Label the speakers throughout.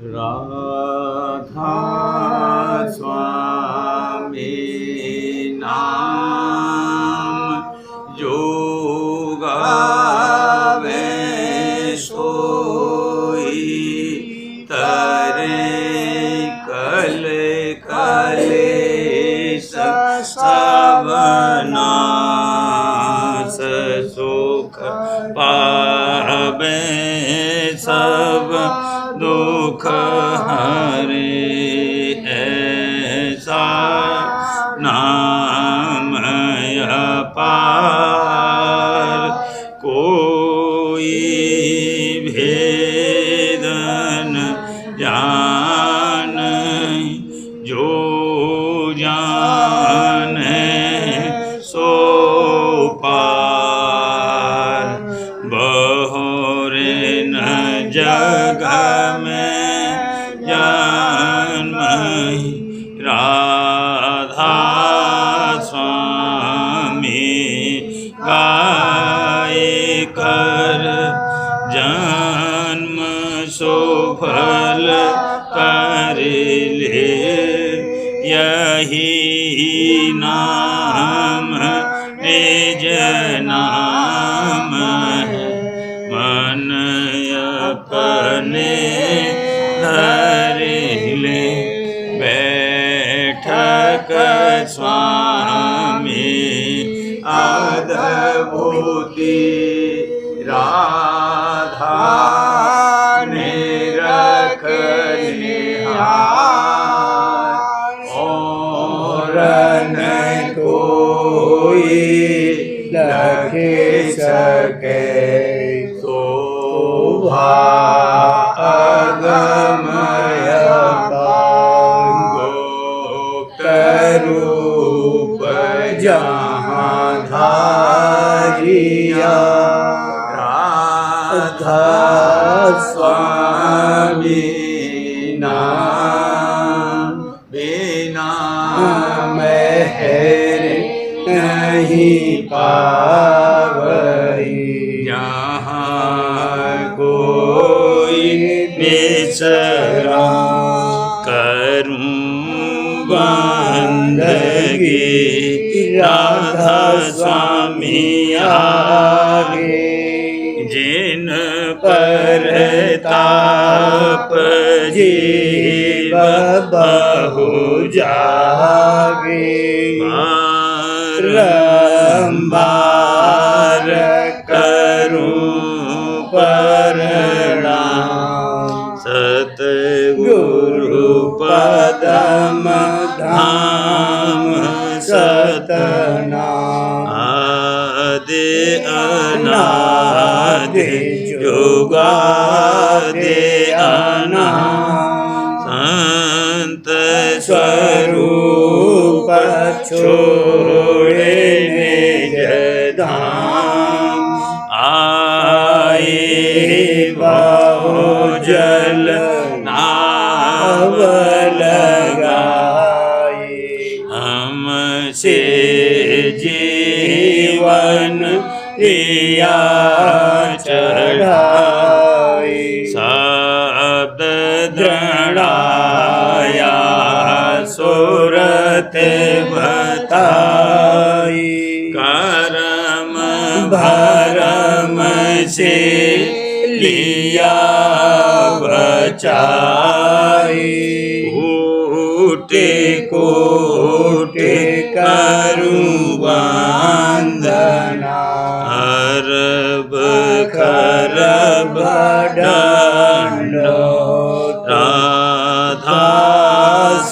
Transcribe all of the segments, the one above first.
Speaker 1: राधा स्वामी नाम जो गावे सोई तरे कल कलेश सब नाश सुख पावे सब दुख हरे ऐसा नाम अपार कोई भेद न जाने जो जाने सो पार बहुरे न जग में जन्म राधा स्वामी गाय कर जन्म सुफल कर ले यही नाम निज नाम है मन अपने धर ले बैठक स्वामी अद्भुति राधा ने रख लिया और न कोई लख सके शोभा अगमय गोप्त रूप जहाँ धारिया राधा स्वामी नाम बिना मेहर नहीं पावई जहाँ कोई बेसरा करूं बंदगी राधा स्वामी आगे जिन पर ताप जीव बहु जागे बारंबार करूं प्रणाम सतगुरु पदम धाम सतनाम आदि अनादि जुगादि अनादि संत स्वरूप छोड़े निज धाम आए बहु जल नाव लगाए हमसे जीवन प्रिया चढ़ाए शब्द दृढ़ाया सुरत बताई करम भरम से लिया बचाई कोटि कोटि करूं वंदना अरब खरब दंडो राधा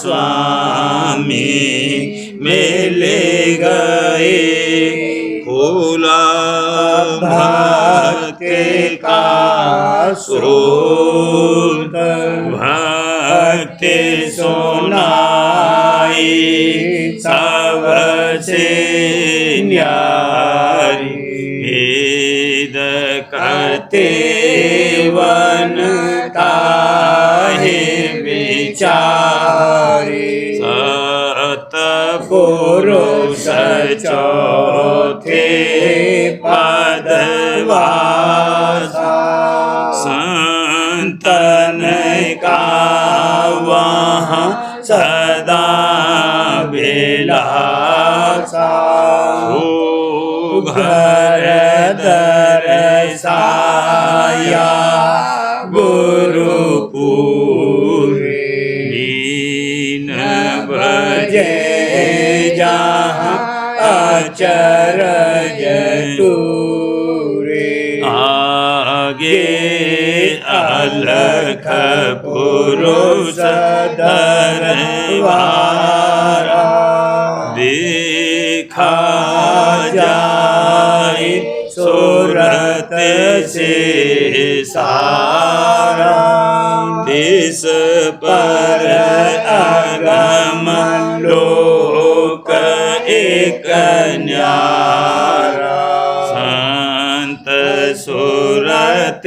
Speaker 1: स्वामी मिले गए फूला भक्ति का स्रोत भक्ति सुनाई सबसे न्यारी वेद करते वन ताहे विचारी सतपुरुष चौथे पदवासा संत मन का वहाँ सदा विलासा सुघर दर्शाया गुरुपुरी दीन भजे जहाँ अचरज टूरे आगे अलख पुरुष दरबारा देखा जाए सूरत से सारा तिस पर अगम लोक एक न्यारा संत सूरत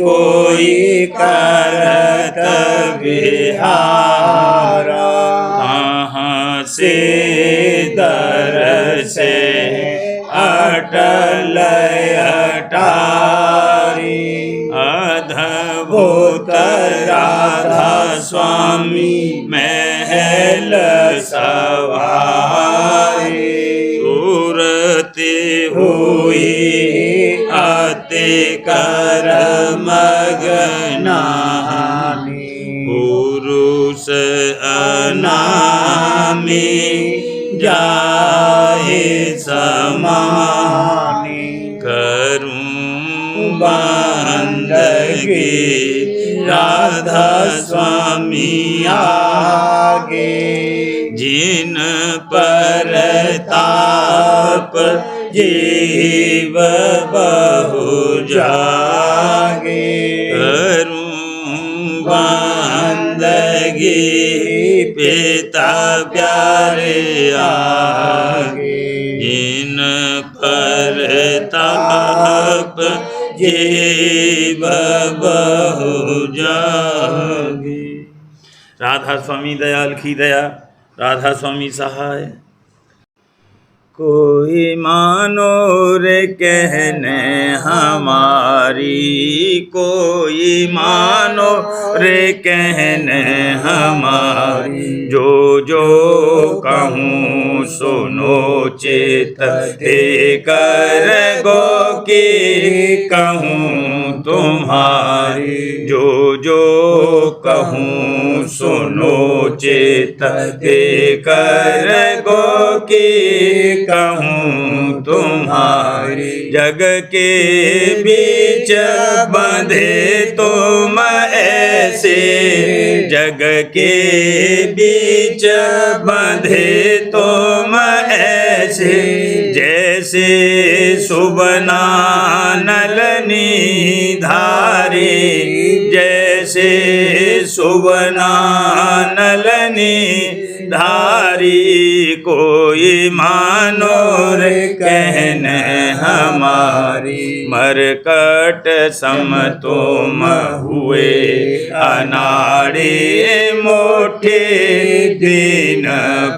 Speaker 1: कोई करत विहारा कहाँ से दर से अटल अटारी अद्भुत राधा स्वामी महल सवारी सूरत हुई अति कर मगनानी पुरुष अनामी जाए समानी करूं बंदगी राधा स्वामी आगे जिन पर ताप जीव बहु जागे करूं बंदगी पिता प्यारे आगे जिन पर ताप जीव बहु जागे। राधा स्वामी दयाल की दया, राधा स्वामी सहाय। कोई मानो रे कहने हमारी, कोई मानो रे कहने हमारी, जो जो कहूँ सुनो चित कर गो की कहूँ तुम्हारी, जो जो कहूँ सुनो चित कर गो की कहूँ तुम्हारी। जग के बीच बंधे तुम ऐसे, जग के बीच बंधे तुम ऐसे, जैसे सुबना नलनी धारी, जैसे सुबना नलनी धारी। कोई मानो रे कहने हमारी, मरकट सम तुम हुए अनाड़ी, मोटे दीन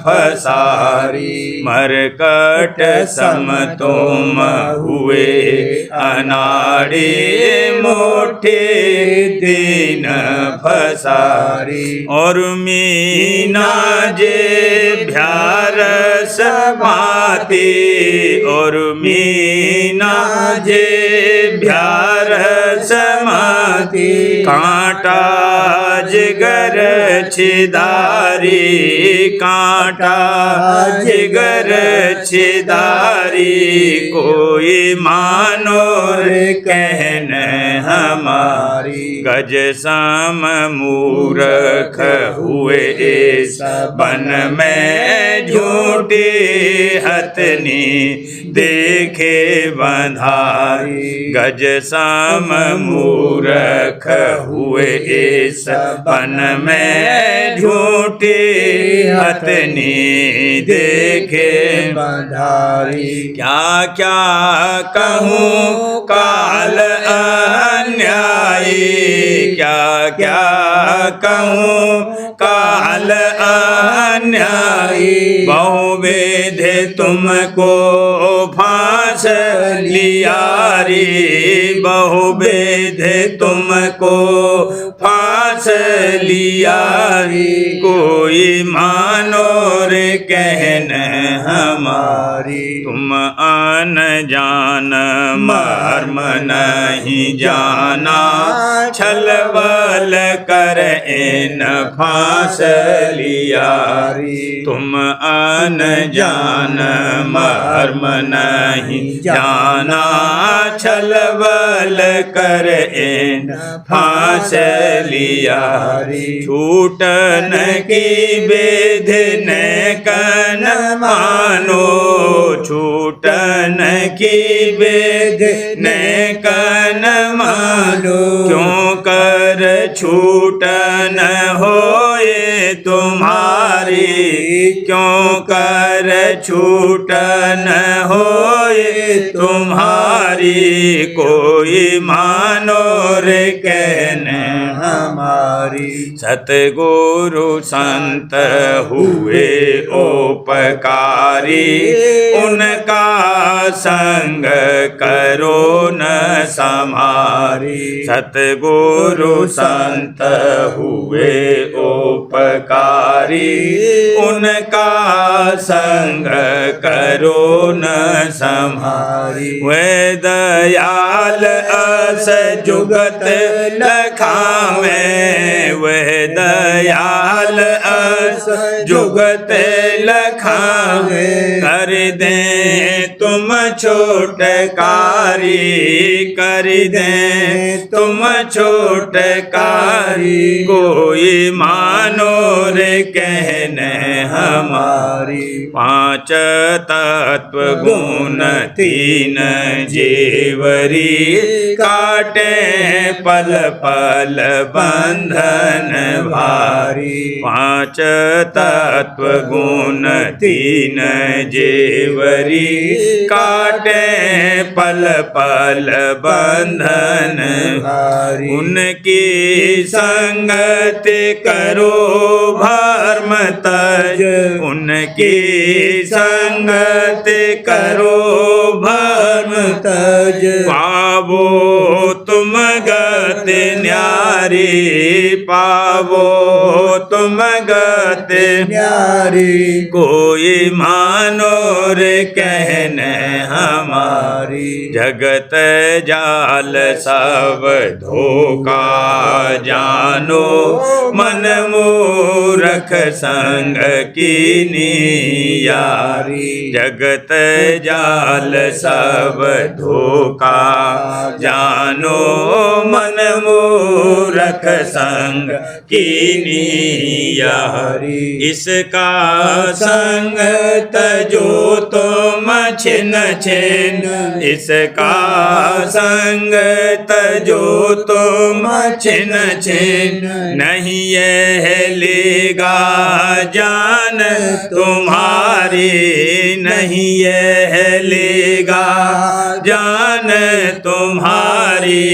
Speaker 1: फसारी। मरकट सम तुम हुए अनाड़ी, मोटे दीन फसारी। और मीना जे भ्यार समाती, और मीना जे भ्यार समाती, कांटा जिगर छिदारी, कांटा जिगर छिदारी। कोई मानो रे कहने हमारी, गज सम मूर्ख हुए बन में झूठी हथनी देखे बंधारी। गज सम मूर्ख हुए इस बन में झूठी हथनी देखे बंधारी। क्या क्या कहूँ काल अन्यायी, क्या क्या कहूँ काल अन्यायी। बहुविध तुमको फांसी फांस लिया रे, बहुविध तुमको फांस लिया रे, कोई मानो रे कहन हमारी। तुम अनजान मर्म नहीं जाना, छल बल कर इन फांस लिया रे। तुम अनजान मर्म नहीं जाना, छल बल कर इन फांस लिया रे। छूटन की विधि न कन मानो, छूटन की विधि न कन मानो, क्यों कर छूटन होए तुम्हारी, क्यों कर छूटन होए तुम्हारी, कोई मानो रे कहने हमारी। सतगुरु संत हुए उपकारी, उनका संग करो न समारी। सतगुरु संत हुए उपकारी, उनका संग करो न समारी। वे दयाल अस जुगत लखावे, वे दयाल अस जुगत लखावे, कर दे तुम छोटकारी, कर दे तुम छोटकारी, कोई मानो रे कहने हमारी। पांच तत्व गुण तीन जेवरी, काटे पल पल बंधन भारी। पांच तत्व गुण तीन जेवरी, काटे पल पल बंधन भारी। उनकी संगत करो भर्म तज, उनकी संगत करो भर्म तज, पावो तुम गत न्यारी, पावो तुम गत न्यारी, कोई मानो रे कहने हमारी। जगत जाल सब धोखा जानो, मन मूरख संग कीनी यारी। जगत जाल सब धोखा जानो, मन मूरख संग कीनी यारी। इसका संग तजो तुम छिन छिन, इसका संग तजो तुम छिन छिन, नहीं यह लेगा जान तुम्हारी, नहीं यह लेगा जान तुम्हारी,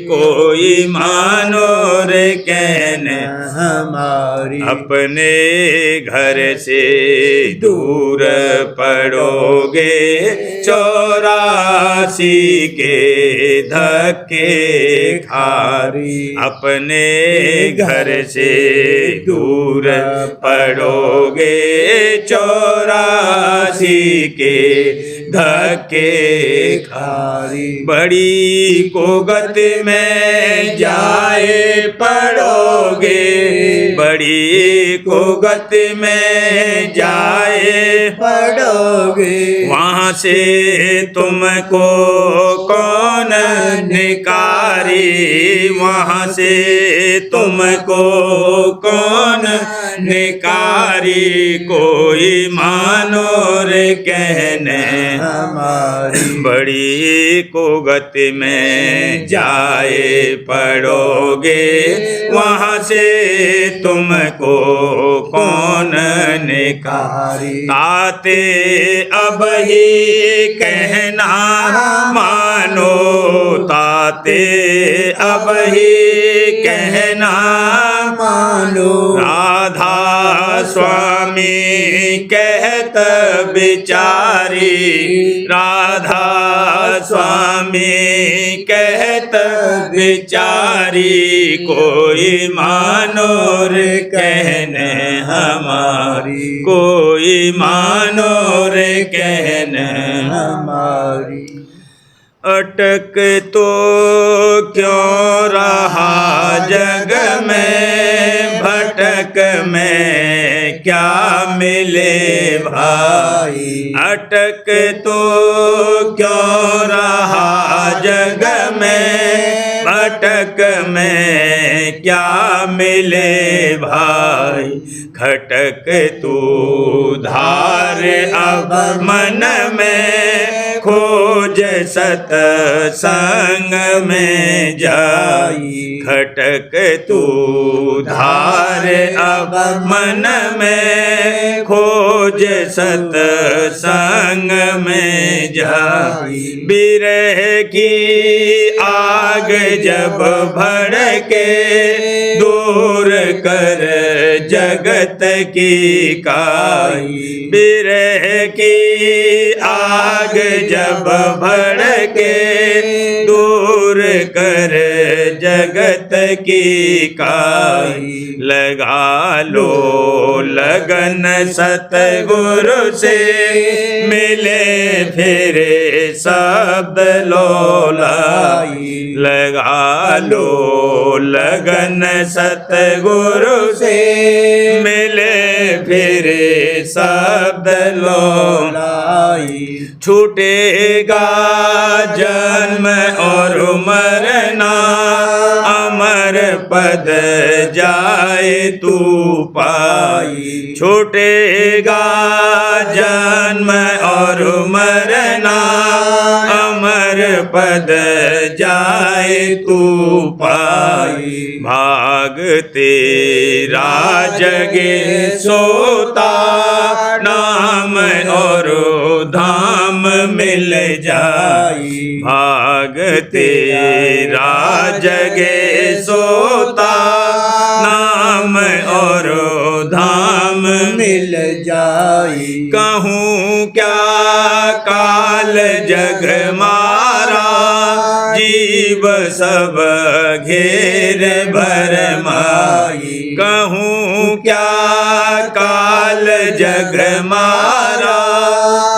Speaker 1: कोई मानो रे कहने हमारी। अपने घर से दूर पड़ोगे, 84 के धक्के खारी। अपने घर से दूर पड़ोगे, 84 के धक्के खारी। बड़ी कोगत में जाए पड़ोगे, बड़ी कोगत में जाए पड़ोगे, वहाँ से तुमको कौन निकारी, वहाँ से तुमको कौन निकारी, कोई मानो रे कहने हमारी। बड़ी कोगत में जाए पड़ोगे, वहाँ से तुमको कौन निकारी। ताते अब ही कहना मानो, ताते अब ही कहना मानो। राधा स्वामी कहत बिचारी, राधा स्वामी कहत विचारी, कोई मानो रे कहने हमारी, कोई मानो रे कहने हमारी। अटक तो क्यों रहा जग में, भटक में क्या मिले भाई। अटक तो क्यों रहा जग में, भटक में क्या मिले भाई। खटक तू धार अब मन में, खोज सत संग में जाई। खटक तू धार अब मन में, खोज सत संग में जाई। बिरह की आग जब भड़के, दूर कर जगत की काई। बिरह की आग जब भड़के, दूर कर जगत की काई। लगा लो लगन सतगुरु से, मिले फिरे शब्द लोलाई। लगा लो लगन सतगुरु से, मिले फिरे शब्द लोलाई। छूटेगा जन्म और मरना, अमर पद जाए तू पाई। छूटेगा जन्म और मरना, अमर पद जाए तू पाई। भाग तेरा जगे सोता, नाम और धाम मिल जाई। भाग तेरा जगे सोता, नाम और धाम मिल जाई। कहूँ क्या काल जग मारा, जीव सब घेर भर माई। कहूँ क्या काल जग मारा,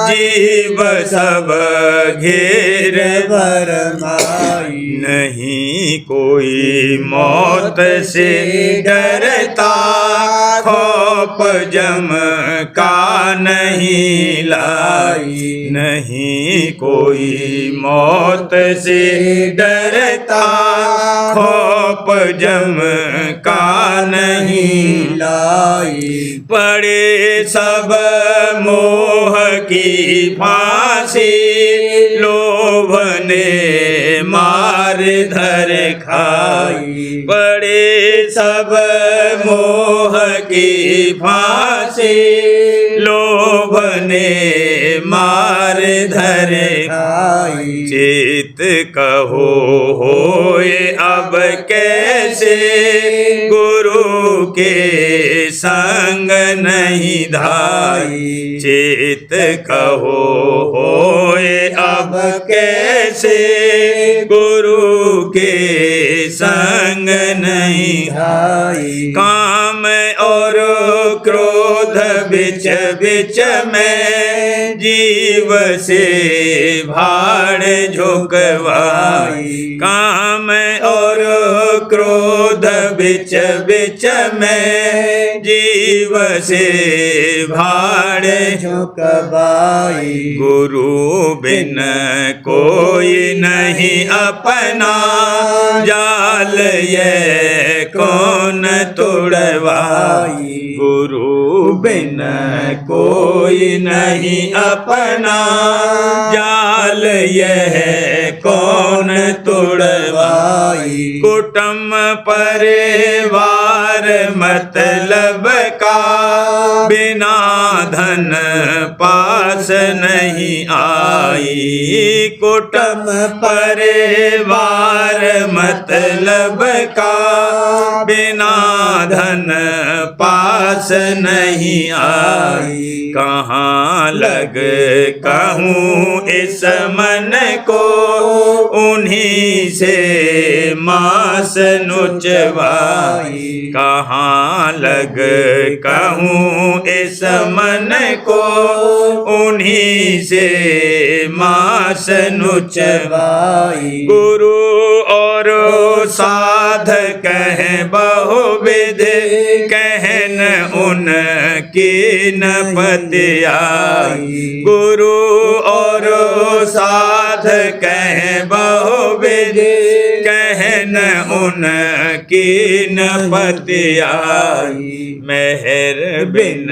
Speaker 1: जीव सब घेर भर माई। नहीं कोई मौत से डरता, खौफ जम का नहीं लाई। नहीं कोई मौत से डरता, खौफ जम का नहीं लाई। पड़े सब मोह की फांसी, लोभ ने मार धर खाई। पड़े सब मोह की फांसी, लोभ ने मार धर खाई। चित कहो होए अब कैसे, गुरु के संग नहीं धाई। चित कहो होए अब कैसे, गुरु के संग नहीं धाई। काम और क्रोध बिच बिच में, जीव से भाड़ झुकवाई। काम और क्रोध बिच बिच में, जीव से भाड़ झुकवाई। गुरु बिन कोई नहीं अपना, जाल ये कौन तोड़वाई। गुरु बिन कोई नहीं अपना, जाल यह कौन तोड़वाई। कुटुंब परिवार मतलब का, बिना धन पास नहीं आई। कुटुंब परिवार मतलब का, बिना धन पास नहीं आई। कहाँ लग कहूँ इस मन को, उन्हीं से मास नुचवाई। कहाँ लग कहूँ इस मन को, उन्हीं से मास नुचवाई। गुरु और साध कह बहुविध, कहन उनकी न पतियाई। गुरु और साध कह बहुविध, कहन उनकी न पतियाई। मेहर बिन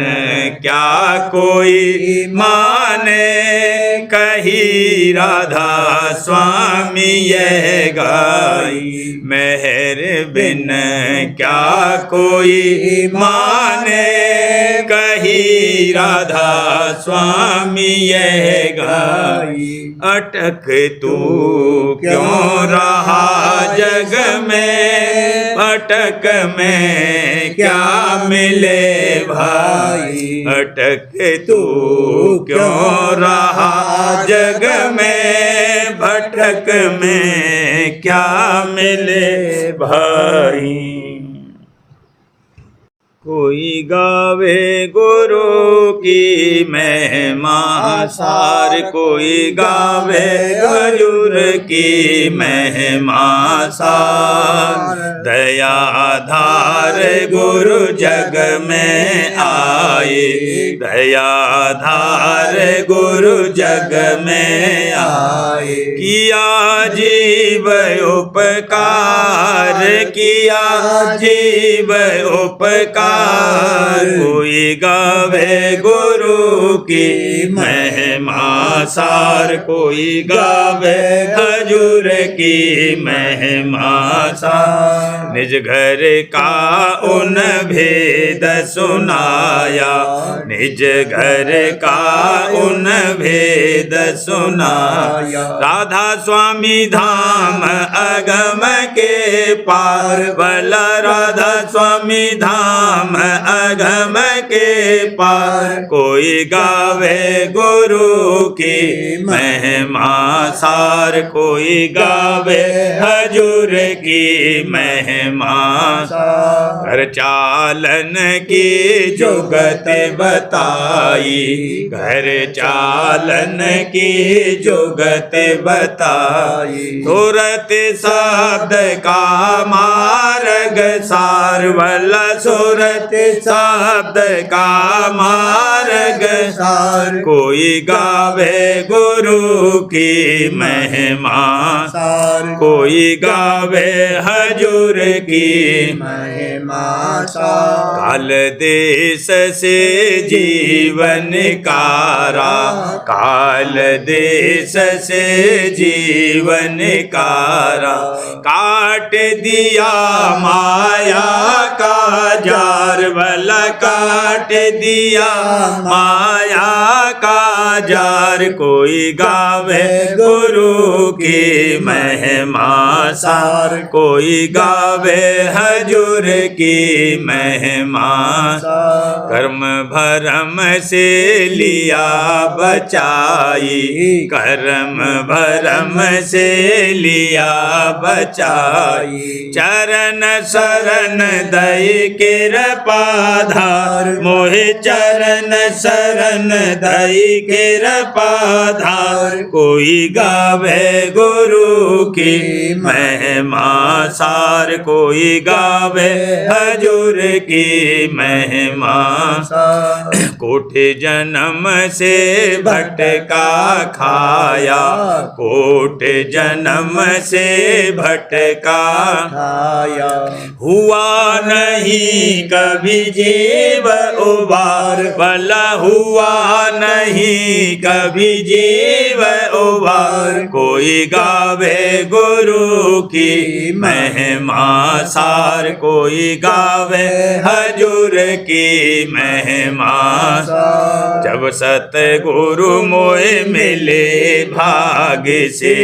Speaker 1: क्या कोई माने, कही राधा स्वामी यह गाई। मेहर बिन क्या कोई माने, कही राधा स्वामी यह गाई। अटक तू क्यों रहा जग में, अटक में क्या मिले भाई। अटक तू क्यों रहा जग में, भटक में क्या मिले भाई। कोई गावे गुरु की महिमा सार, कोई गावे हजूर की महिमा सार। दयाधार गुरु जग में आए, दयाधार गुरु जग में आए। किया जीव उपकार, किया जीव उपकार। कोई गावे गुरु की महिमा सार, कोई गावे हजूर की महिमा सार। निज घर का उन भेद सुनाया, निज घर का उन भेद सुनाया। राधा स्वामी धाम अगम के पार, भला राधा स्वामी धाम अगम के पार। कोई गावे गुरु की महिमा सार, कोई गावे हजूर की महिमा सार। घर चालन की जुगत बताई, घर चालन की जुगत बताई। तुरत शब्द का मार्ग सार, भला सूरत शब्द का मार्ग सार। कोई गावे गुरु की महिमा सार, कोई गावे हजूर की महिमा सार। काल देश से जीवन कारा, काल देश से जीवन कारा। काट दिया माया का जार, भला काट दिया माया का जार। कोई गावे गुरु की महिमा सार, कोई गावे हजूर की महिमा सार। कर्म भरम से लिया बचाई, कर्म भरम से लिया बचाई। चरण शरण दई कृपाधार, मोहि चरण शरण दई कृपाधार। कोई गावे गुरु की महिमा सार, कोई गावे हजूर की महिमा सार। कोटि जन्म से भटका खाया, कोटि जन्म से भटका खाया। हुआ नहीं कभी जीव उबार, भला हुआ नहीं कभी जीव उबार कोई गावे गुरु की महिमा सार कोई गावे हजूर की महिमा जब सतगुरु मोए मिले भाग्य से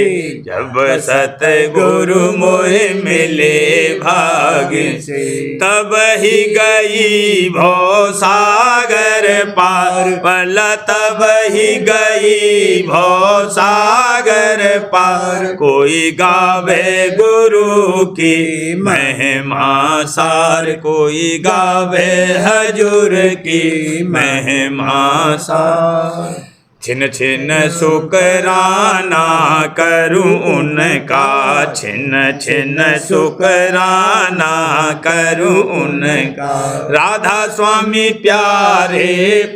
Speaker 1: जब सतगुरु मोए मिले भाग्य से तब ही गई भव सागर पार भला तब ही गई भव सागर पार कोई गावे गुरु की महिमा सार कोई गावे हजूर की महिमा सार छिन छिन शुकराना करूं उनका छिन छिन शुकराना करूं उनका राधा स्वामी प्यारे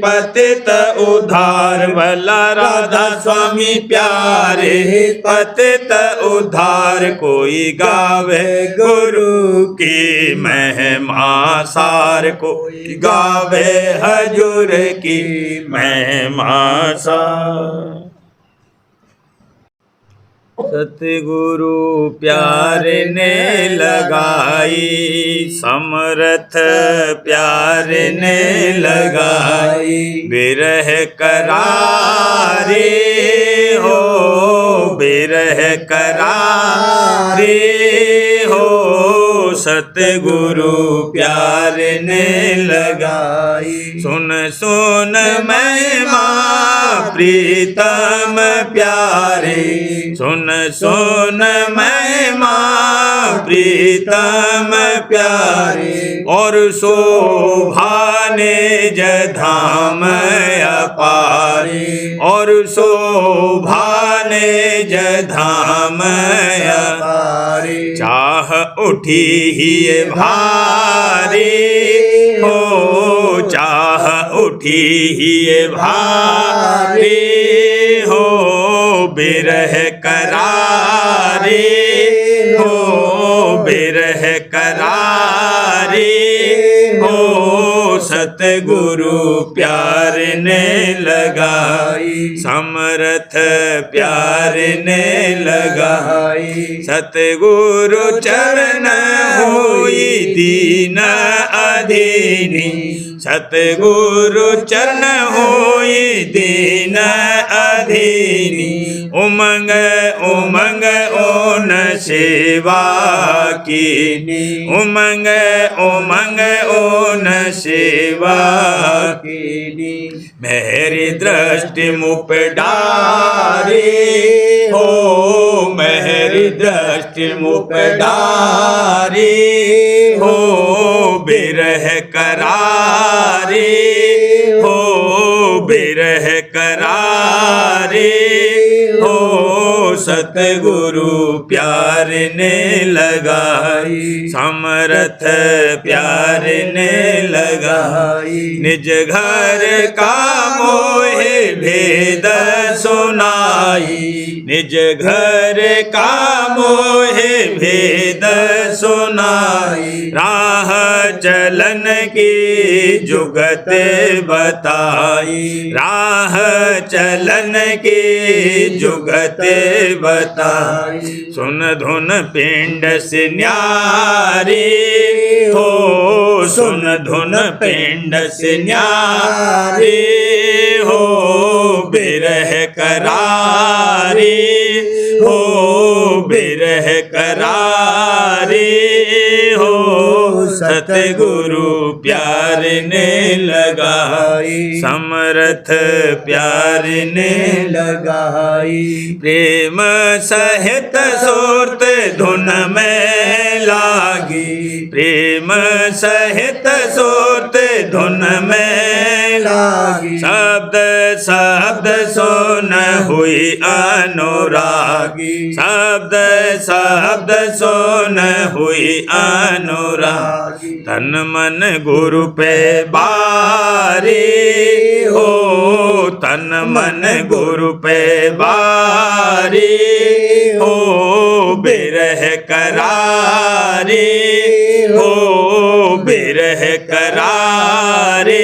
Speaker 1: पतित उद्धार भला राधा स्वामी प्यारे पतित उद्धार कोई गावे गुरु की महिमा सार कोई गावे हजूर की महिमा सार सतगुरु प्यारे ने लगाई समरथ प्यारे ने लगाई बिरह करारे हो बिरह करारे हो सतगुरु प्यारे ने लगाई सुन सुन महिमा प्रीतम प्यारे सुन सुन महिमा प्रीतम प्यारे और शोभाने जधाम अपारे और शोभाने जधाम अपारे चाह उठी ही भारी हो चाह उठी ही भारी हो बिरह करारे हो बिरह करारे हो सतगुरु प्यार ने लगाई समरथ प्यार ने लगाई सतगुरु चरण होई दीन अधीनी सतगुरु चरण होई दीन अधीनी उमंग उमंग ओन सेवा कीनी उमंग उमंग ओन सेवा कीनी मेरी दृष्टि मुप डारे हो मेरी दृष्टि मुप डारे हो बिरह करारे हो बिरह करारे हो सतगुरु प्यार ने लगाई समरथ प्यार ने लगाई निज घर का मोहे भेद सुनाई निज घर का मोहे भेद सुनाई राह चलन की जुगत बताई राह चलन की जुगत बताई सुन धुन पिंड से न्यारी हो सुन धुन पिंड से न्यारी हो बिरह करारी हो बिरह करारी हो सतगुरु प्यार ने लगाई समरथ प्यार ने लगाई प्रेम सहित सुरत धुन में लागी प्रेम सहित सुरत धुन में लागी शब्द शब्द सुन हुई अनुरागी शब्द शब्द सुन हुई अनुरागी तन मन गुरु पे बारी हो तन मन गुरु पे बारी हो बिरह करारी हो बिरह करारी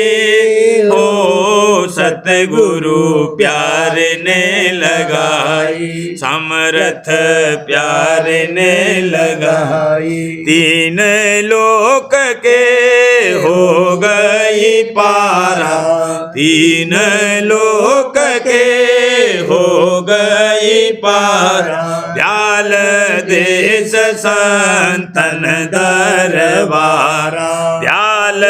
Speaker 1: हो सतगुरु प्यार ने लगाई, समर्थ प्यार ने लगाई। तीन लोक के हो गई पारा, तीन लोक के हो गई पारा। दयाल देश संतन दरबारा, दयाल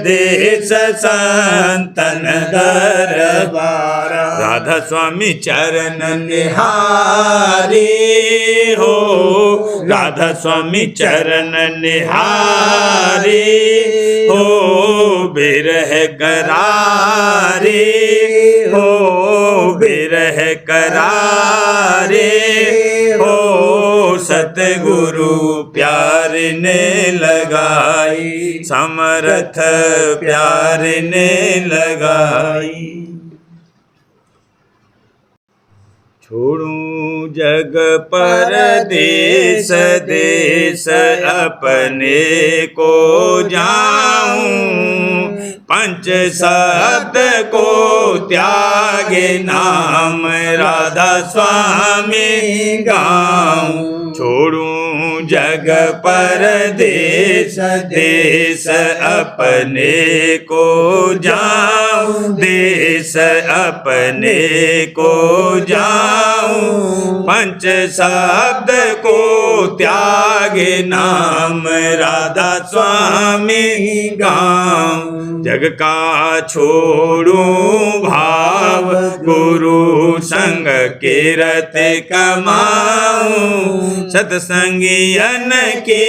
Speaker 1: देश संतन दरबारा। राधा स्वामी चरण निहारी हो, राधा स्वामी चरण निहारी हो। बिरह करारे हो, बिरह करारे हो। सतगुरु प्यार ने लगाई, समर्थ प्यार ने लगाई। छोड़ूं जग पर देश देश, अपने को जाऊं। पंच शब्द को त्यागे, नाम राधा स्वामी गाऊं। छोड़ूं जग पर देश देश, अपने को जाऊं। देश अपने को जाऊं। पंच शब्द को त्यागे, नाम राधा स्वामी गाऊं। जग का छोड़ूं भाव, गुरु संग कीरत कमाऊं। सत्संगियन की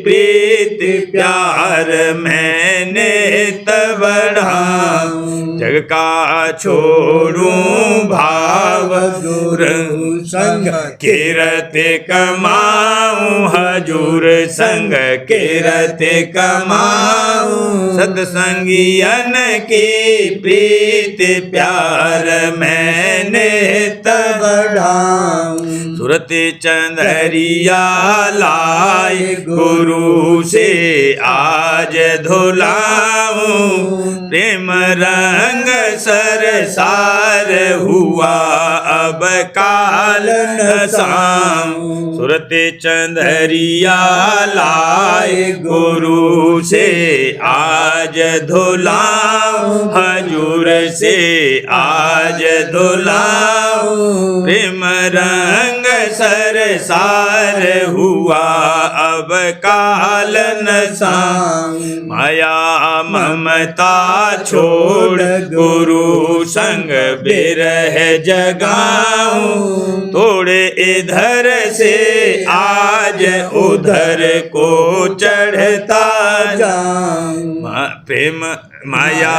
Speaker 1: प्रीत प्यार मैंने तब बढ़ाऊं। जग का छोड़ूं भाव, गुरु संग कीरत कमाऊं। हजूर संग कीरत कमाऊं। सत्संगियन की प्रीत प्यार मैंने तब बढ़ाऊं। सुरति चंदरिया लाए, गुरु से आज धुलाऊं। प्रेम रंग सरसार हुआ, अब काल नसाऊं। सुरति चंदरिया लाए, गुरु से आज धुलाऊं। हजूर से आज धुलाऊं। प्रेम रंग सरसार हुआ, अब काल नसाऊं। माया ममता छोड़, गुरु संग बिरह जगाऊं। थोड़े इधर से आज उधर को चढ़ता जाऊं। प्रेम माया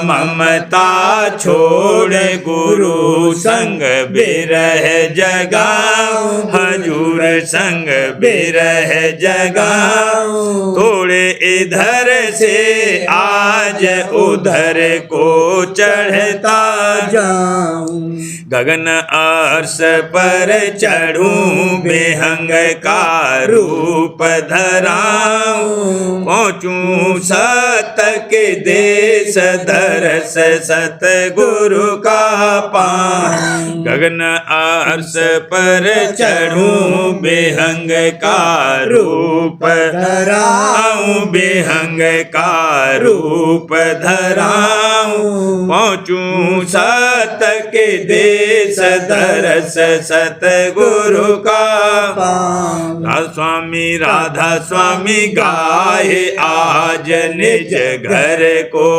Speaker 1: ममता छोड़, गुरु संग बिरह जगाऊं। हजूर संग बिरह जगाऊं। थोड़े इधर से आज उधर को चढ़ता जाऊं। गगन अर्श पर चढ़ूं, बेहंग का रूप धराऊं। पहुँचूं सत के देश, दरस सतगुरु का पाऊं। गगन अर्श पर चढ़ूं, बेहंग का रूप धराऊं। बेहंग का रूप धराऊं। पहुँचूं सत के देश, दरस सतगुरु का पाऊं। राधा स्वामी गाए, आज निज घर को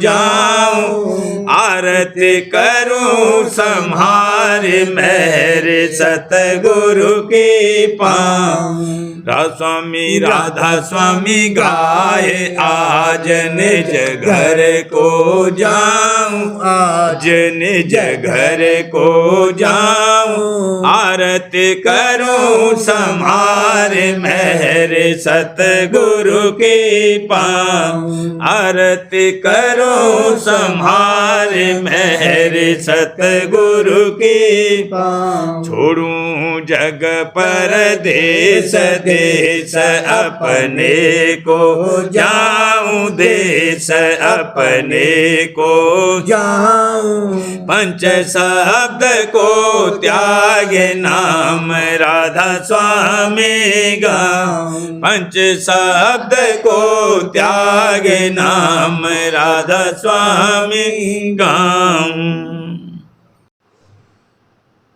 Speaker 1: जाऊं। आरती करूं संहार, मेहर सतगुरु की पाऊं। राधा स्वामी गाए, आज निज घर को जाऊं। आज निज घर को जाऊं। आरती करूं संहार, मेहर सतगुरु की पाऊं। आरती करूं संहार, मेहर सतगुरु की पाऊं। छोड़ूं जग पर देश देश अपने को जाऊं, देश अपने को
Speaker 2: जाऊं।
Speaker 1: पंच शब्द को त्यागे नाम राधा स्वामी गाऊं, पंच शब्द को त्यागे नाम राधा स्वामी गाऊं।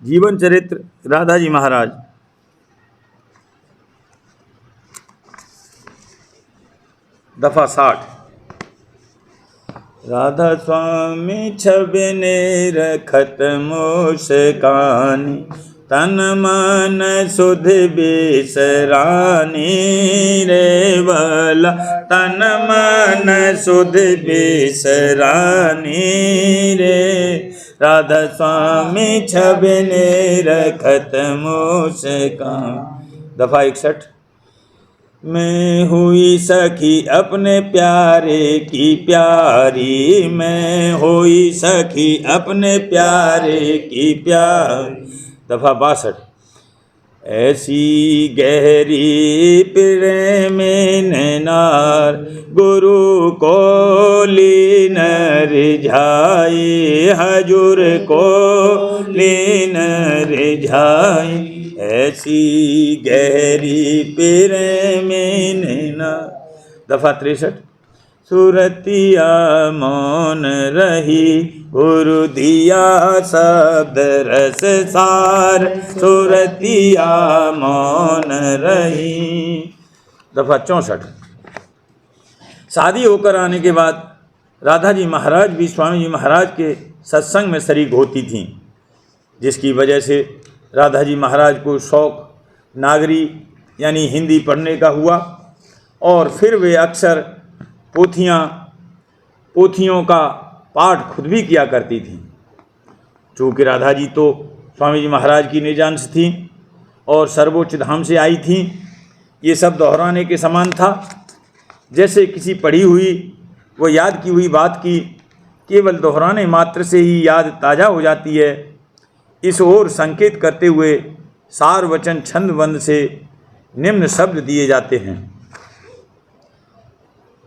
Speaker 1: जीवन चरित्र राधा जी महाराज। दफा 60। राधा स्वामी छबने रखत मुस्कानी, तन मन सुध बेसरानी रे वाला, तन मन सुध बेसरानी रे। राधा स्वामी छबने रखत मुस्कानी। दफा 61। मैं हुई सखी अपने प्यारे की प्यारी, मैं हुई सखी अपने प्यारे की प्यारी। दफा 62। ऐसी गहरी प्रेम नैनार, गुरु को लीन रिझाई, हजूर को लीन रिझाई। ऐसी गहरी प्रेम नैनार। दफा 63। सुरतिया मौन रही, गुरु दिया शब्द रस सार, सुरतिया मौन रही। दफा 64। शादी होकर आने के बाद राधा जी महाराज भी स्वामी जी महाराज के सत्संग में शरीक होती थीं, जिसकी वजह से राधा जी महाराज को शौक़ नागरी यानी हिंदी पढ़ने का हुआ, और फिर वे अक्सर पोथियों का पाठ खुद भी किया करती थीं। चूँकि राधा जी तो स्वामी जी महाराज की निजांश थीं और सर्वोच्च धाम से आई थीं, ये सब दोहराने के समान था। जैसे किसी पढ़ी हुई व याद की हुई बात की केवल दोहराने मात्र से ही याद ताज़ा हो जाती है, इस ओर संकेत करते हुए सार वचन छंदबंद से निम्न शब्द दिए जाते हैं।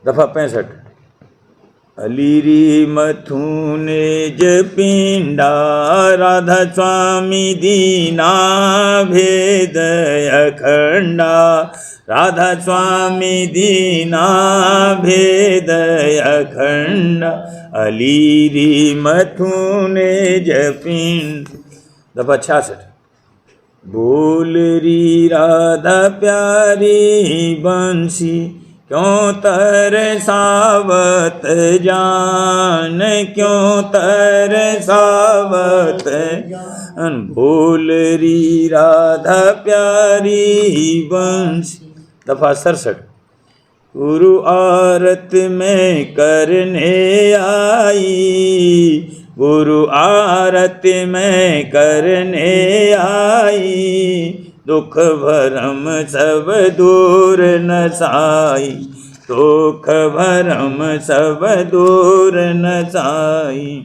Speaker 1: दफा 65। अलीरी मथुने जपिंडा, राधा स्वामी दीना भेद अखंडा, राधा स्वामी दीना भेद अखंडा। अलीरी मथुने जपिंड। दफा 66। बोल री राधा प्यारी बंसी, क्यों तरसावत जान, क्यों तरसावत जान। बोल री राधा प्यारी बंसी। दफा 67। गुरु आरत में करने आई, गुरु आरत में करने आई, दुख भरम सब दूर नसाई, दुख भरम सब दूर नसाई।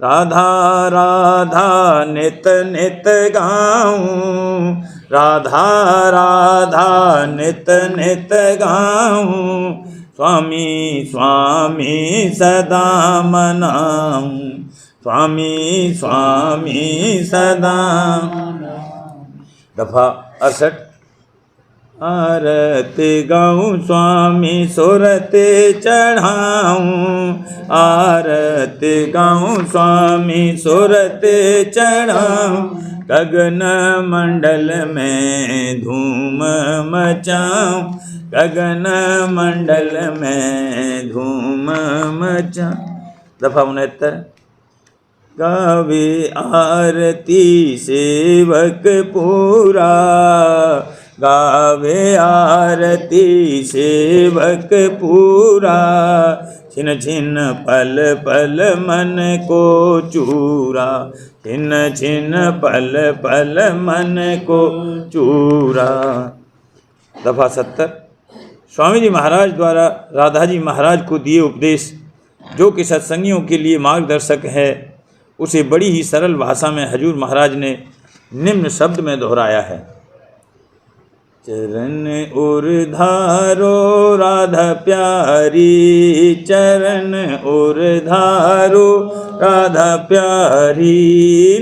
Speaker 1: राधा राधा नित नित गाऊं, राधा राधा नित नित गाऊं, स्वामी स्वामी सदा मनाऊं, स्वामी स्वामी सदा। दफा 68। आरत गाऊं स्वामी सुरत चढ़ाऊं, आरत गाऊं स्वामी सुरत चढ़ाऊं, गगन मंडल में धूम मचाऊं, गगन मंडल में धूम मचाऊं। दफा 69। गावे आरती सेवक पूरा, गावे आरती सेवक पूरा, छिन छिन पल पल मन को चूरा, छिन छिन पल पल मन को चूरा। दफा 70। स्वामी जी महाराज द्वारा राधा जी महाराज को दिए उपदेश, जो कि सत्संगियों के लिए मार्गदर्शक है, उसे बड़ी ही सरल भाषा में हजूर महाराज ने निम्न शब्द में दोहराया है। चरण उर्धारो राधा प्यारी, चरण उर्धारो राधा प्यारी,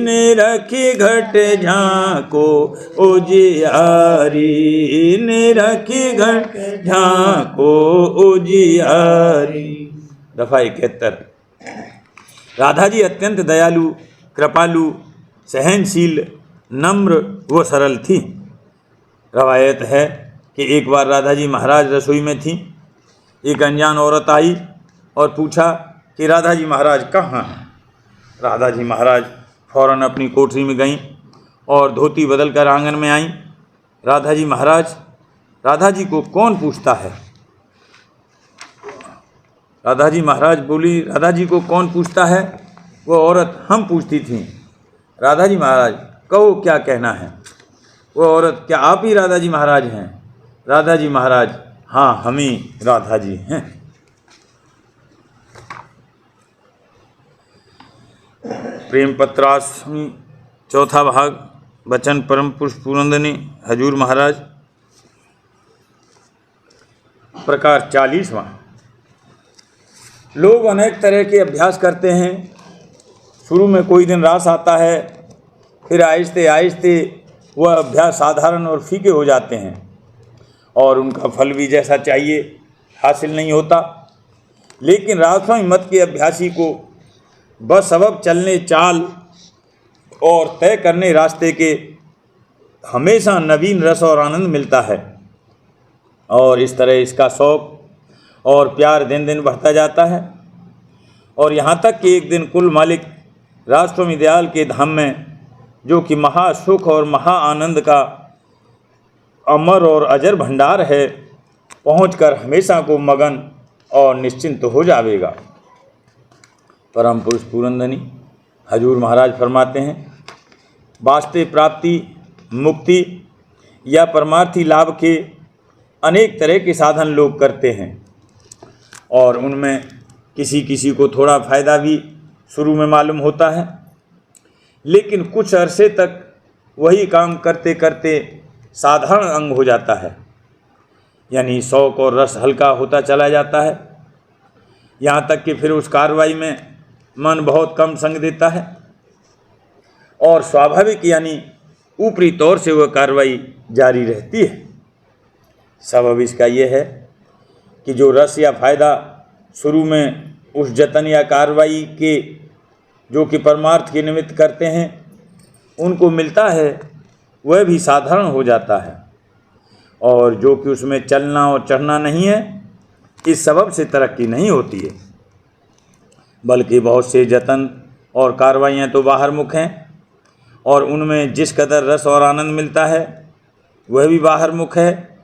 Speaker 1: निरखी घट झांको उजियारी, निरखी घट झांको उजियारी। दफा 71। राधा जी अत्यंत दयालु, कृपालु, सहनशील, नम्र व सरल थी। रवायत है कि एक बार राधा जी महाराज रसोई में थीं। एक अनजान औरत आई और पूछा कि राधा जी महाराज कहाँ हैं। राधा जी महाराज फौरन अपनी कोठरी में गईं और धोती बदल कर आंगन में आईं। राधा जी महाराज, राधा जी को कौन पूछता है? राधा जी महाराज बोली, राधा जी को कौन पूछता है? वो औरत हम पूछती थी। राधा जी महाराज, कहो क्या कहना है? वो औरत, क्या आप ही राधा जी महाराज हैं? राधा जी महाराज, हाँ हम ही राधा जी हैं। प्रेम पत्राष्टमी चौथा भाग, वचन परम पुरुष पूरंदनी हजूर महाराज। प्रकार 40वां। लोग अनेक तरह के अभ्यास करते हैं। शुरू में कोई दिन रास आता है, फिर आहिस्ते आहिस्ते वह अभ्यास साधारण और फीके हो जाते हैं और उनका फल भी जैसा चाहिए हासिल नहीं होता। लेकिन रासवामी मत के अभ्यासी को बसबब चलने चाल और तय करने रास्ते के हमेशा नवीन रस और आनंद मिलता है और इस तरह इसका शौक और प्यार दिन दिन बढ़ता जाता है। और यहाँ तक कि एक दिन कुल मालिक राजस्वामी दयाल के धाम में, जो कि महासुख और महा आनंद का अमर और अजर भंडार है, पहुंचकर हमेशा को मगन और निश्चिंत हो जाएगा। परम पुरुष पूरंदनी हजूर महाराज फरमाते हैं, वास्तव प्राप्ति, मुक्ति या परमार्थी लाभ के अनेक तरह के साधन लोग करते हैं और उनमें किसी किसी को थोड़ा फायदा भी शुरू में मालूम होता है, लेकिन कुछ अरसे तक वही काम करते करते साधारण अंग हो जाता है, यानी शौक और रस हल्का होता चला जाता है। यहाँ तक कि फिर उस कार्रवाई में मन बहुत कम संग देता है और स्वाभाविक यानी ऊपरी तौर से वह कार्रवाई जारी रहती है। सबब इसका यह है कि जो रस या फायदा शुरू में उस जतन या कार्रवाई के जो कि परमार्थ के निमित्त करते हैं उनको मिलता है, वह भी साधारण हो जाता है और जो कि उसमें चलना और चढ़ना नहीं है, इस सबब से तरक्की नहीं होती है। बल्कि बहुत से जतन और कार्रवाइयाँ तो बाहर मुख हैं और उनमें जिस कदर रस और आनंद मिलता है वह भी बाहर मुख है।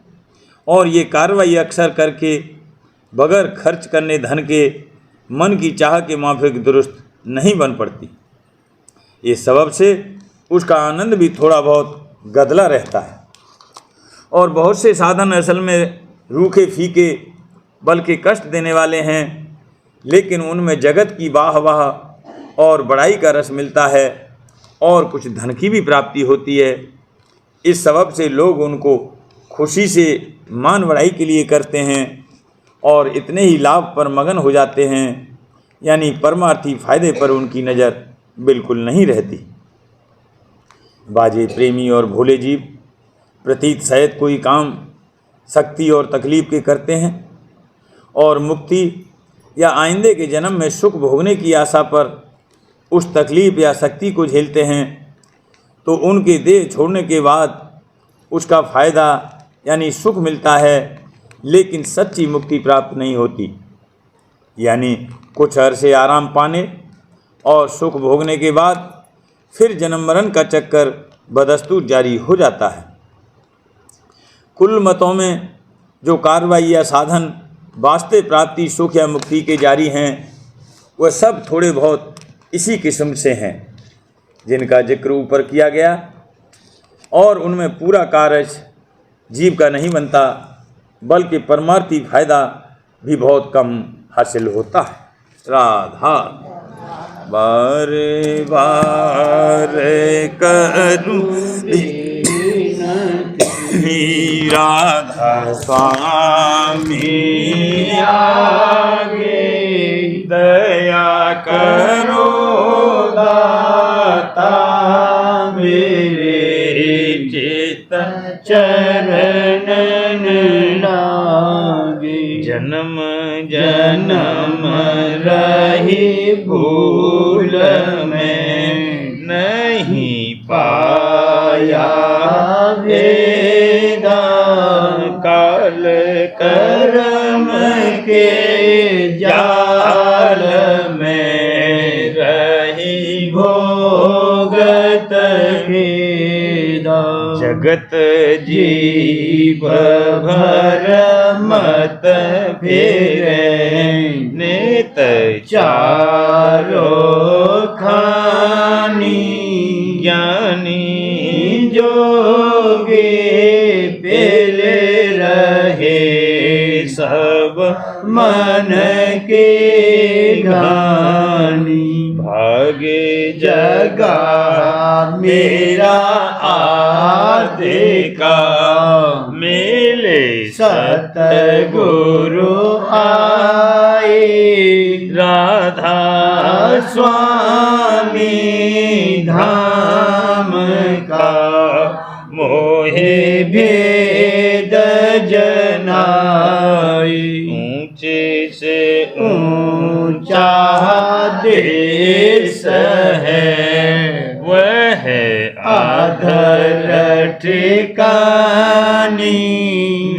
Speaker 1: और ये कार्रवाई अक्सर करके बगैर खर्च करने धन के मन की चाह के माफिक दुरुस्त नहीं बन पड़ती। इस सबब से उसका आनंद भी थोड़ा बहुत गदला रहता है और बहुत से साधन असल में रूखे फीके बल्कि कष्ट देने वाले हैं, लेकिन उनमें जगत की वाह वाह और बड़ाई का रस मिलता है और कुछ धन की भी प्राप्ति होती है। इस सबब से लोग उनको खुशी से मान बढ़ाई के लिए करते हैं और इतने ही लाभ पर मगन हो जाते हैं, यानी परमार्थी फायदे पर उनकी नज़र बिल्कुल नहीं रहती। बाजे प्रेमी और भोले जीव प्रतीत सहित कोई काम शक्ति और तकलीफ के करते हैं और मुक्ति या आइंदे के जन्म में सुख भोगने की आशा पर उस तकलीफ या शक्ति को झेलते हैं, तो उनके देह छोड़ने के बाद उसका फ़ायदा यानी सुख मिलता है, लेकिन सच्ची मुक्ति प्राप्त नहीं होती। यानी कुछ अरसे आराम पाने और सुख भोगने के बाद फिर जन्म मरण का चक्कर बदस्तूर जारी हो जाता है। कुल मतों में जो कार्रवाई या साधन वास्तव प्राप्ति सुख या मुक्ति के जारी हैं, वह सब थोड़े बहुत इसी किस्म से हैं जिनका जिक्र ऊपर किया गया, और उनमें पूरा कार्य जीव का नहीं बनता, बल्कि परमार्थी फायदा भी बहुत कम हासिल होता है। राधा बार बार करूं राधा स्वामी आगे दया करो दाता मेरे चित चरणन लागे जन्म जन्म रही भूल में नहीं पाया वेदा काल कर्म के जाल में रही भोगत खेदा जगत जीव भर मत फिरे नेत चारो खानी ज्ञानी जोगे पेले रहे सब मन के घानी भागे जगा मेरा आदे का मेले सतगुरु आए राधा स्वामी धाम का मोहे भेद जनाई ऊंचे से ऊंचा देश है वह आधर ठिकानी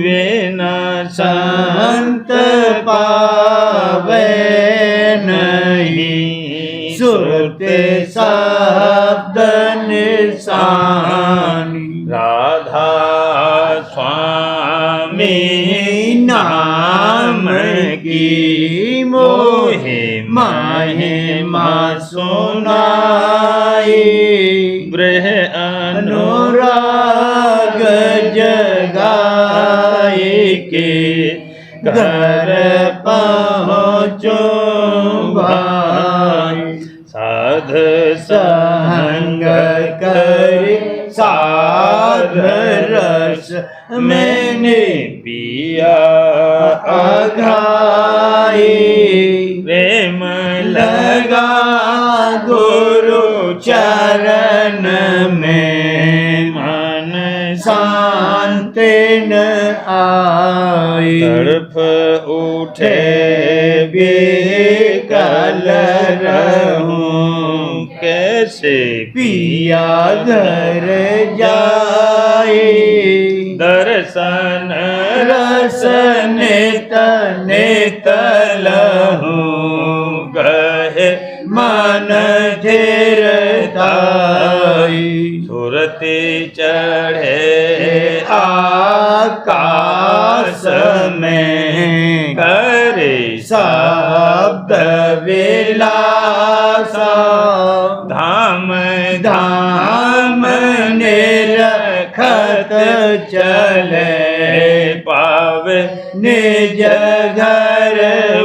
Speaker 1: वे न संत पावे नहीं सुरते शब्द निशानी राधा स्वामी नाम की मोहे महिमा सुनाई ब्रह अनुराग जगाए के घर पहुँचो भाई साध संग कर साध रस मैंने पिया अघाई प्रेम लगा गुरु चरण में मन शांत न आए तड़प उठे बेकल रहूं कैसे पिया घर जाए दर्शन रसन नित लहूं गहे मन धीरताई सुरते चढ़े आकाश में करे शब्द विलासा धाम धाम निरखत चले पावे निज घर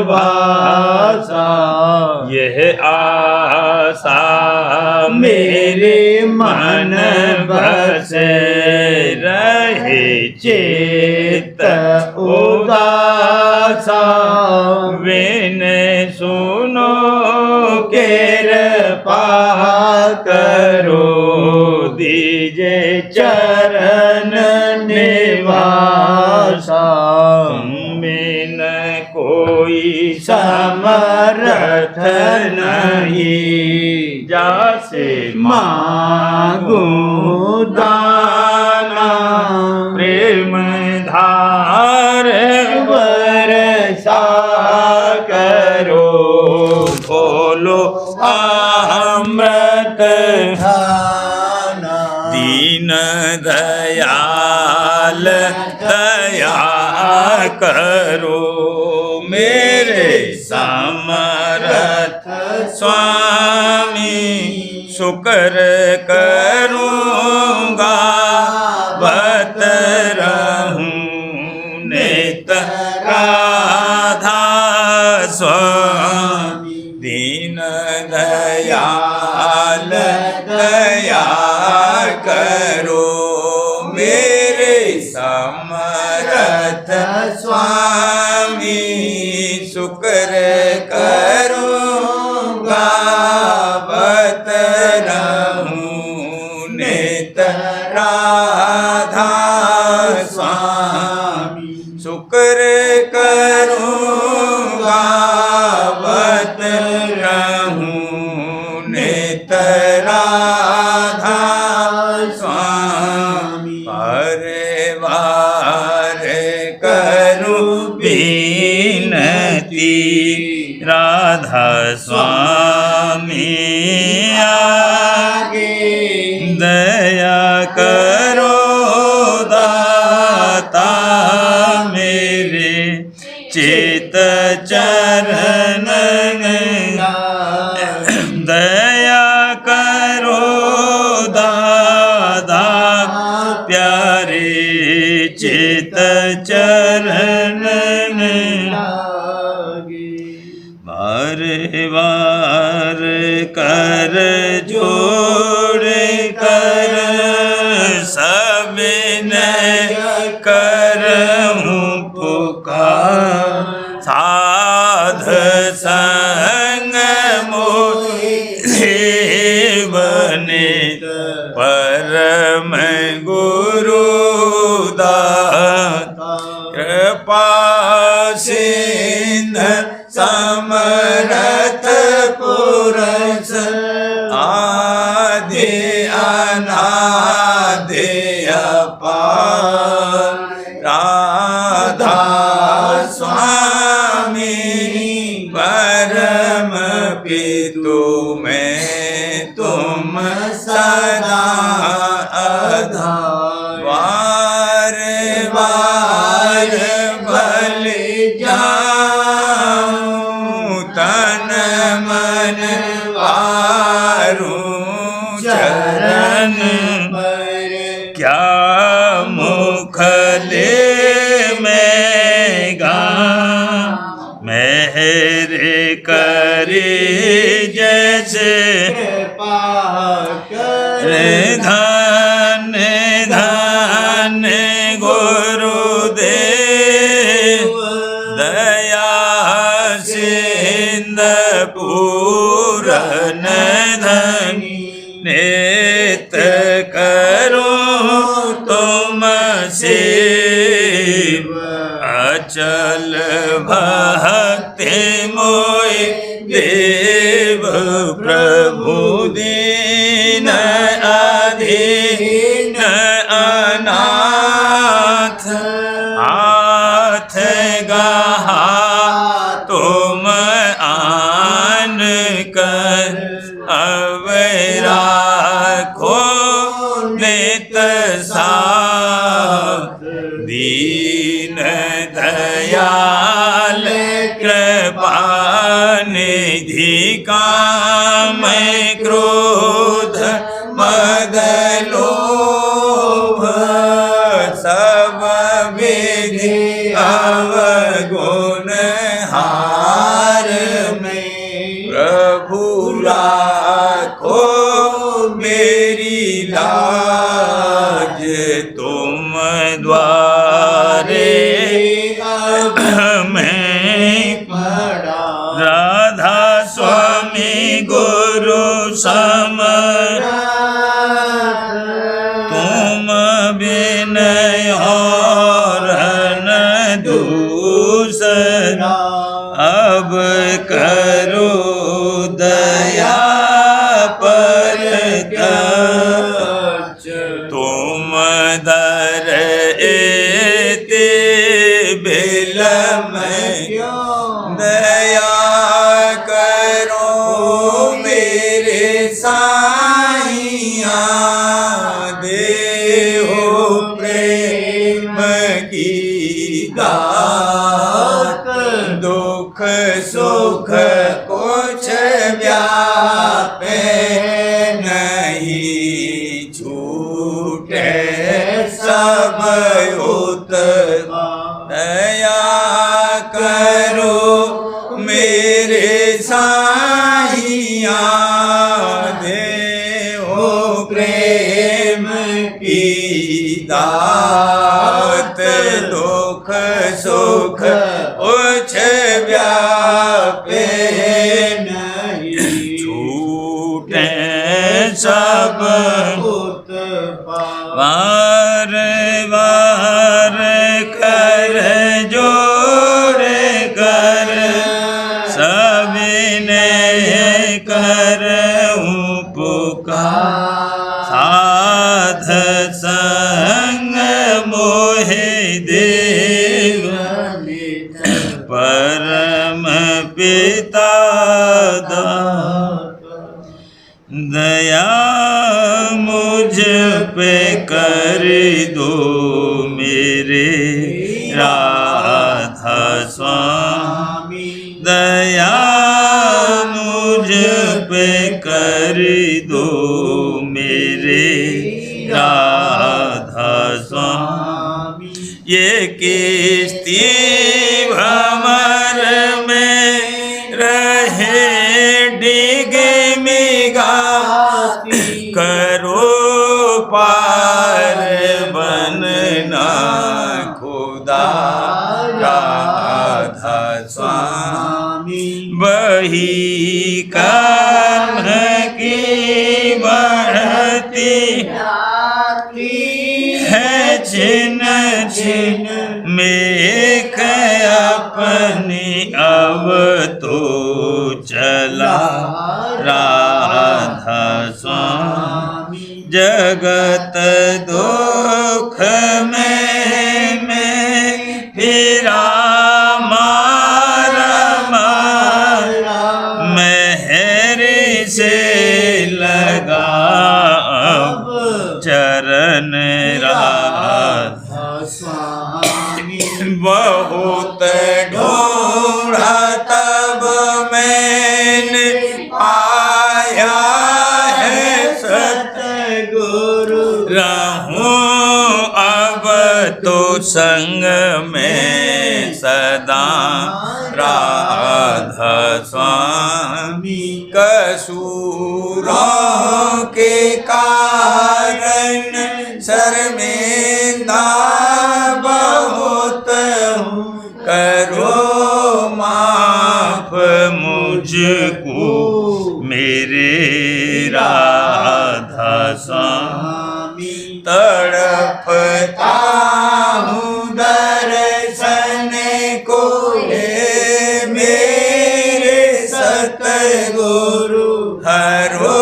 Speaker 1: वासा यह आशा मेरे मन बसे रहे चेत उदासा विन सुनो कृपा करो दीजे चरण निवासा में न कोई समर्थ नहीं जासे मांगू दाना प्रेम धार वर्षा करो बोलो अमृत दीन दयाल दया करो मेरे समर्थ स्वामी शुक्र करूँगा बत रहूं नित राधा स्वामी दीन दयाल दया करो मेरे सम
Speaker 2: करूँगा बत रहूँ नित राधा स्वामी। शुक्र करूँगा बत रहूँ नित राधा स्वामी। परिवार करूँ विनती राधा स्वामी आगे। दया करो दाता मेरे चित चरण। दया करो दादा प्यारे चित चरण। बार बार कर जोड़ कर सबने करहूँ पुकार। साध संग मोहे बने परम गुरु दाता। कृपा सिंध समरथ पुरुष आदि अनादि अपार। राधा स्वामी परम पितु में तुम सदा आधार। बार बार बलि जाऊं तन मन वारूं चरण। क्या मुख ले मैं गाऊं मेरे करे जैसे धन धन गुरुदेव। दया सिंध पूरन धनी नित करूं तुम सेव। अचल भक्ति मोहि देव प्रभु दीन अधीन अनाथ। हाथ गहा तुम आन कर अवराखो नित साथ। दीन दयाल कृपा निधि काम क्रोध मद लोभ। सब विधि अवगुण हार में प्रभु राखो मेरी लाज। तुम द्वारे मैं पड़ा राधा स्वामी गुरु समर। तुम बिन और न दूसरा अब करो दया पर कच। तुम दर एते बिलम दया करो मेरे साईया। देहो प्रेम की दात। दुख सुख कुछ व्यापे नहीं छूटे सब उत। दया करो मेरे साईया। देहो प्रेम की दात। दुख सुख कुछ व्यापे नहीं
Speaker 1: छूटे सब
Speaker 2: उत्पात
Speaker 1: वार वार कर जोड़े कर सबने करऊं पुकार साध संग मोहे देव परम पिता दया मुझ पे कर दो मेरे राधा स्वामी दया मुझ पे कर दो मेरे राधा स्वामी ये किस्ती भंवर में रहे डिगे मिगाती करो पार बनना खुदा राधा स्वामी वही कर्म की बढ़ती है छिन छिन मेघ अपनी अब तो चला राधा स्वामी जगत दुख में फिरा मारा मेहर से लगा अब चरण राधा स्वामी बहुत ढूंढा तब मैंने पाया है सतगुरु रहूं अब तो संग में सदा राधा स्वामी कसूरों के कारण शर्मिंदा बहुत हूँ करो माफ मुझको मेरे राधा स्वामी तड़पता हूँ दर्शन को हे मेरे सतगुरु हरो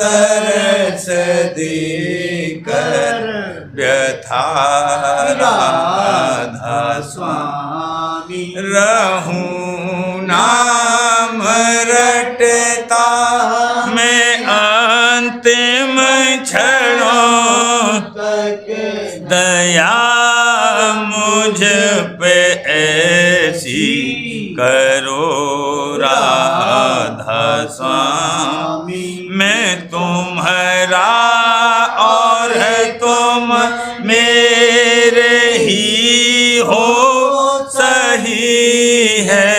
Speaker 1: दर्श देकर व्यथा राधा स्वामी रहूं नाम रटता मैं अंतिम क्षणों तक दया मुझ पे ऐसी करो राधा स्वामी मैं तुम्हारा और तुम मेरे ही हो सही है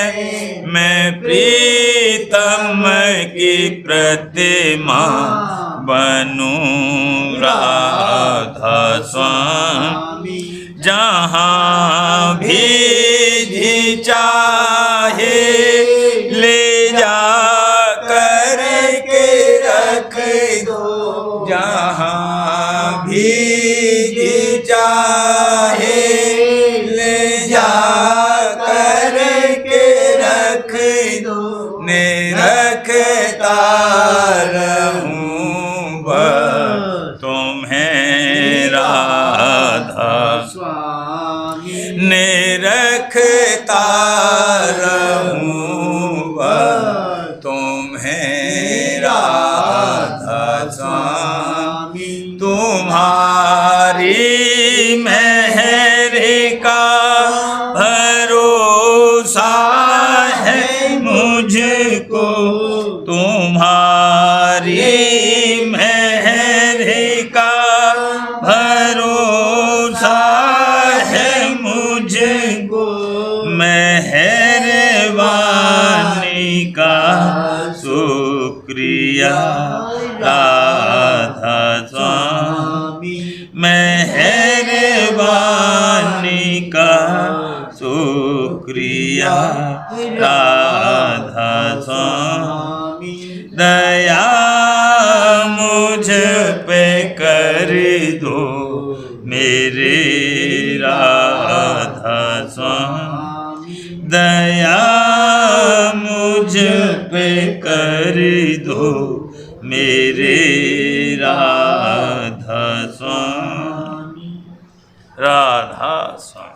Speaker 1: मैं प्रीतम की प्रतिमा बनूं राधा स्वामी जहाँ भी जी चाहे ले जा कर के रख दो जहाँ भी जी चाहे ले जा कर के रख दो ने रखता रहूं तुम्हें राधा स्वामी ने रखता रहूं तुम्हें राधा स्वामी तुम्हारी मेहर का भरोसा है मुझको तुम्हारी मेहर का भरोसा है मुझको मेहरबानी का शुक्रिया राधा स्वामी मेहरबानी का शुक्रिया राधा राधा स्वामी दया मुझ पे कर दो मेरे राधा स्वामी दया मुझ पे कर दो मेरे राधा स्वामी राधा स्वामी।